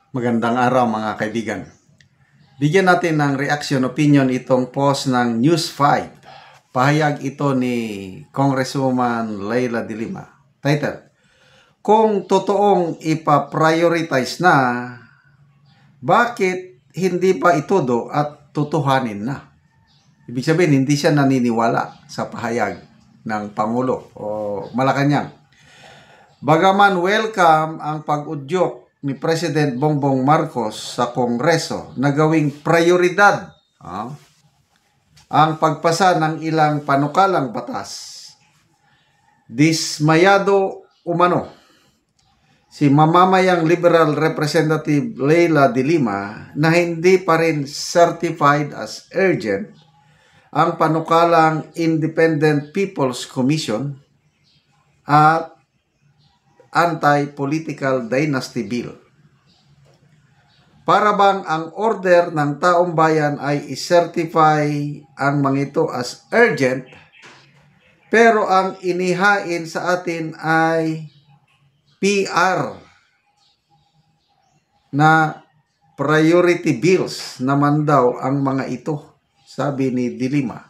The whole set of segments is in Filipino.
Magandang araw mga kaibigan. Bigyan natin ng reaction opinion itong post ng News 5. Pahayag ito ni Congresswoman Leila de Lima. Title: kung totoong ipa-prioritize na, bakit hindi pa itudo at tutuhanin na? Ibig sabihin, hindi siya naniniwala sa pahayag ng Pangulo o Malacanang. Bagaman welcome ang pag-udyok ni President Bongbong Marcos sa Kongreso na gawing prioridad ang pagpasa ng ilang panukalang batas, dismayado umano si mamamayang Liberal Representative Leila de Lima na hindi pa rin certified as urgent ang panukalang Independent People's Commission at Anti-Political Dynasty Bill. Para bang ang order ng taong bayan ay i-certify ang mga ito as urgent, pero ang inihain sa atin ay PR na priority bills naman daw ang mga ito, sabi ni de Lima.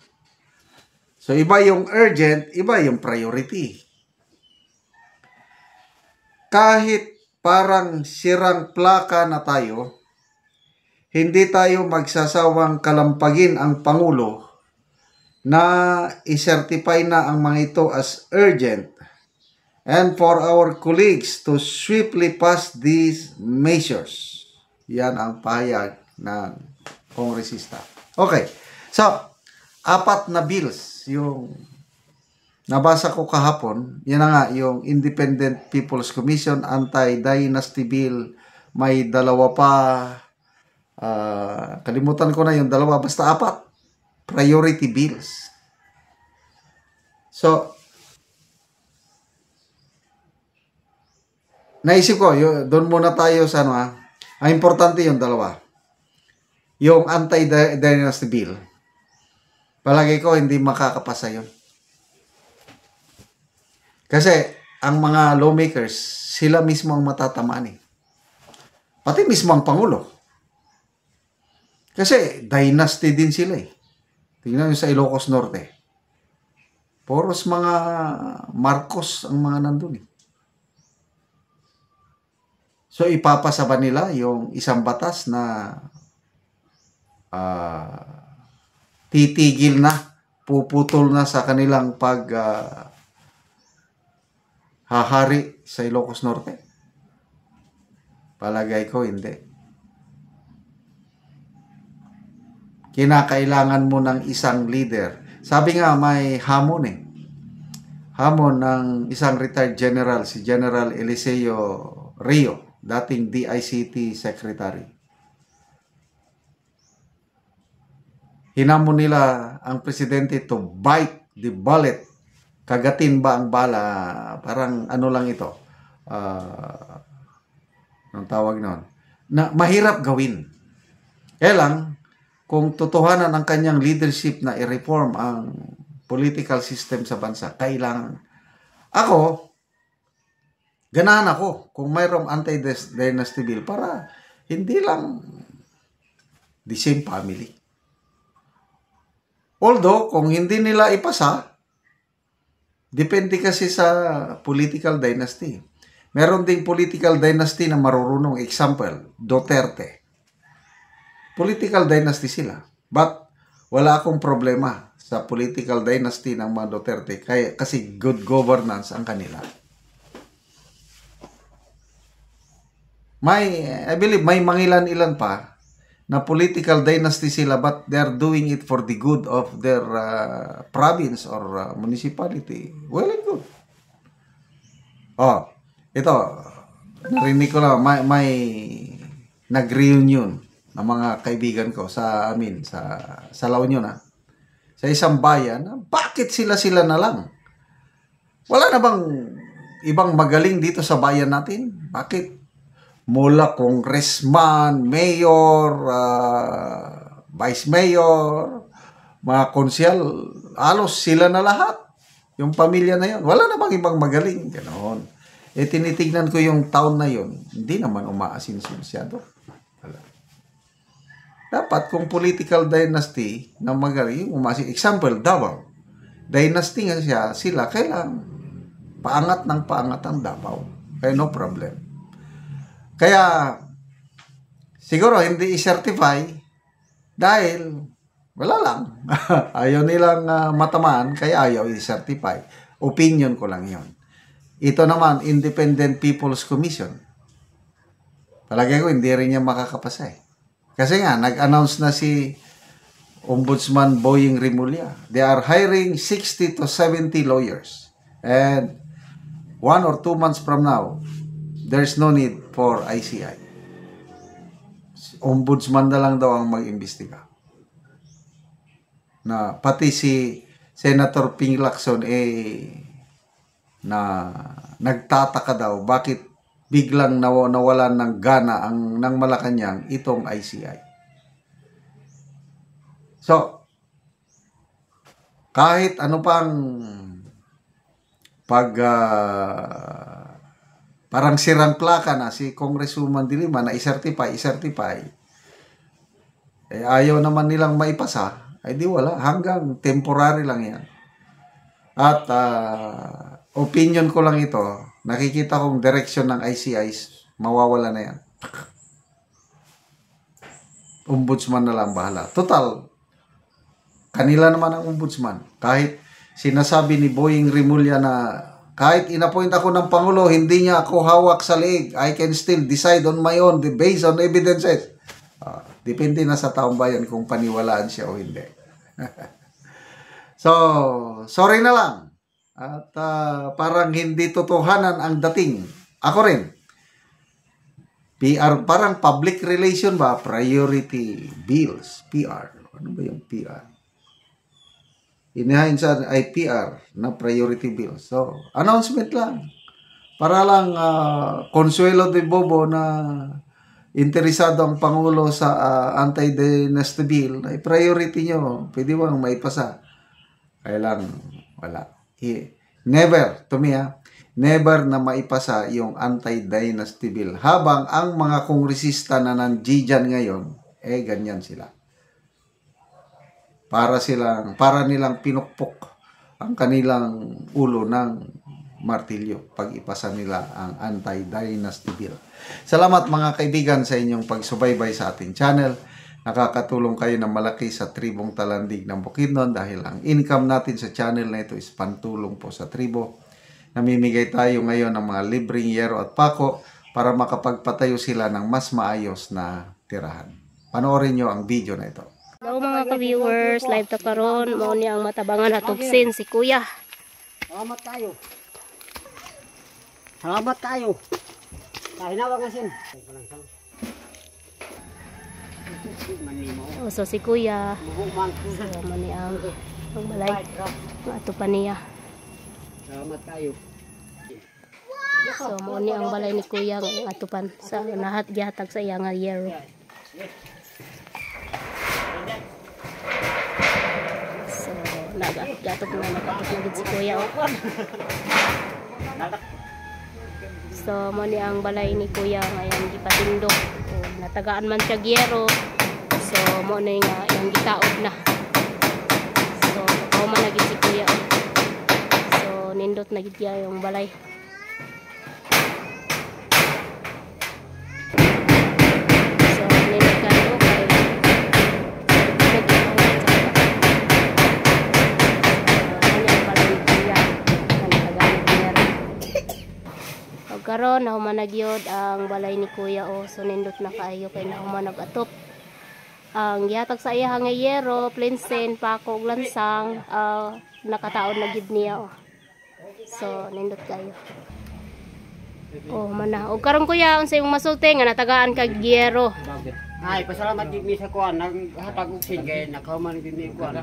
So iba yung urgent, iba yung priority. Kahit parang sirang plaka na tayo, hindi tayo magsasawang kalampagin ang Pangulo na i-certify na ang mga ito as urgent and for our colleagues to swiftly pass these measures. Yan ang pahayag ng kongresista. Okay, so 4 na bills yung nabasa ko kahapon. Yan na nga, yung Independent People's Commission, Anti-Dynasty Bill, may 2 pa. Kalimutan ko na yung 2, basta 4. Priority bills. So, naisip ko, doon muna tayo sa ano. Ang importante yung 2. Yung Anti-Dynasty Bill, palagi ko hindi makakapasa yun. Kasi ang mga lawmakers, sila mismo ang matatamaan eh. Pati mismo ang Pangulo. Kasi dynasty din sila eh. Tingnan nyo sa Ilocos Norte. Poros mga Marcos ang mga nandun eh. So ipapasa ba nila yung isang batas na titigil na, puputol na sa kanilang hahari sa Ilocos Norte? Palagay ko hindi. Kinakailangan mo ng isang leader. Sabi nga may hamon eh. Hamon ng isang retired general, si General Eliseo Rio, dating DICT Secretary. Hinamon nila ang presidente to bite the bullet. Kagatin ba ang bala? Parang ano lang ito. Anong tawag noon? Na mahirap gawin. Kaya lang, kung totohanan ang kanyang leadership na i-reform ang political system sa bansa, kailangan. Ako, ganahan ako kung mayroong anti-dynasty bill para hindi lang the same family. Although, kung hindi nila ipasa, depende kasi sa political dynasty. Meron ding political dynasty na marurunong. Example, Duterte. Political dynasty sila. But wala akong problema sa political dynasty ng mga Duterte kasi good governance ang kanila. I believe may mangilan-ilan pa na political dynasty sila but they're doing it for the good of their province or municipality. Well and good. Ito, narinig ko lang, may nag-reunion ng mga kaibigan ko sa amin, sa La Union sa isang bayan. Bakit sila na lang? Wala na bang ibang magaling dito sa bayan natin? Bakit? Mula congressman, mayor, vice mayor, mga konsyal, halos sila na lahat. Yung pamilya na yun. Wala na bang ibang magaling? Ganon. tinitignan ko yung town na yun, hindi naman umaasinso masyado. Wala. Dapat kung political dynasty na magaling, example, Davao. Dynasty nga siya, sila kailang paangat ng paangat ang Davao. Kaya no problem. Kaya, siguro hindi i-certify dahil wala lang. Ayaw nilang matamaan, kaya ayaw i-certify. Opinion ko lang yon. Ito naman, Independent People's Commission. Palagay ko, hindi rin niya makakapasa eh. Kasi nga, nag-announce na si Ombudsman Boying Rimulya. They are hiring 60 to 70 lawyers. And 1 or 2 months from now, there's no need for ICI. Ombudsman na lang daw ang mag-imbestiga. Na pati si Senator Ping Lacson na nagtataka daw bakit biglang nawalan ng gana ng Malacanang itong ICI. So, kahit ano pang parang sirang plaka na si Congresswoman Dilima na i-certify, ayaw naman nilang maipasa, ay di wala, hanggang temporary lang yan. At opinion ko lang ito, nakikita kong direction ng ICIs, mawawala na yan. Ombudsman na lang bahala. Total, kanila naman ang ombudsman. Kahit sinasabi ni Boying Rimulya na kahit inappoint ako ng Pangulo, hindi niya ako hawak sa leeg. I can still decide on my own based on evidences. Depende na sa taong bayan kung paniwalaan siya o hindi. So, sorry na lang. At parang hindi totohanan ang dating. Ako rin. PR, parang public relation ba? Priority bills. PR. Ano ba yung PR? Inahin sa ay PR na priority bills. So, announcement lang. Para lang Consuelo de Bobo na interesado ang Pangulo sa anti-dynasty bill, ay priority nyo. Pwede bang maipasa? Kaya lang, wala. Never, to me never na maipasa yung anti-dynasty bill. Habang ang mga kongresista na nandiyan ngayon, ganyan sila. Para nilang pinukpok ang kanilang ulo ng martilyo pag ipasa nila ang anti-dynasty bill. Salamat mga kaibigan sa inyong pagsubaybay sa ating channel. Nakakatulong kayo ng malaki sa tribong Talandig ng Bukidnon dahil ang income natin sa channel na ito is pantulong po sa tribo. Namimigay tayo ngayon ng mga libreng yero at pako para makapagpatayo sila ng mas maayos na tirahan. Panoorin nyo ang video na ito. Hello mga ka-viewers, live ta karon, mao ni ang matabangan atugsin si Kuya. Salamat tayo. Salamat tayo. Kahinawa nga sin. So si Kuya. So mani ang balay. Ato pa niya. Salamat tayo. So mao ni ang balay ni Kuya nga atupan sa nahat gihatag sa iya nga yero. So nagagatog na gid si Kuya. So mo ni ang balay ni Kuya ngayon gipatindog. Natagaan man siya gyero. So mo na nga yung gitaod na. So ako man nagid si Kuya. So nindot na gid yung balay. So nindot kayo kay karon na humanagyod ang balay ni Kuya so nindot na kaayo kay na humanag-atop ang gihatag sa iya nga yero, plinsen, pako, ug lansang nakataon na gid niya so nindot kayo mana og karon Kuya unsay imong masulti nga natagaan kag yero. Ay pasalamat gid mi sa kuan naghatag og sin kay nakahuman gid mi kuan.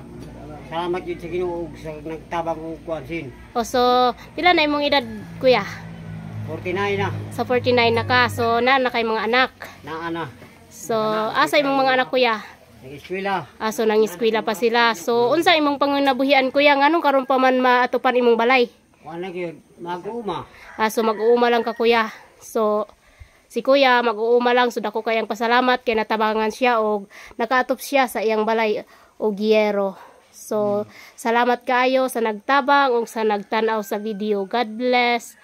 Salamat gid sa Ginoo sa nagtabang og kuan sin. So pila na imong edad Kuya? 49 na. Sa 49 na ka. So, na kay mga anak. Na. So, asa imong mga anak Kuya? Nag-eskwela. So, nang eskwela pa sila. So, unsa imong pangunabuhian Kuya? Nganong karon pa man maatupan imong balay? Wala gyud mag-uma. So mag-uuma lang ka kuya. So si kuya mag-uuma lang, so dako kayang pasalamat kay natabangan siya og nakaatop siya sa iyang balay og giyero. So salamat kaayo sa nagtabang ug sa nagtan-aw sa video. God bless.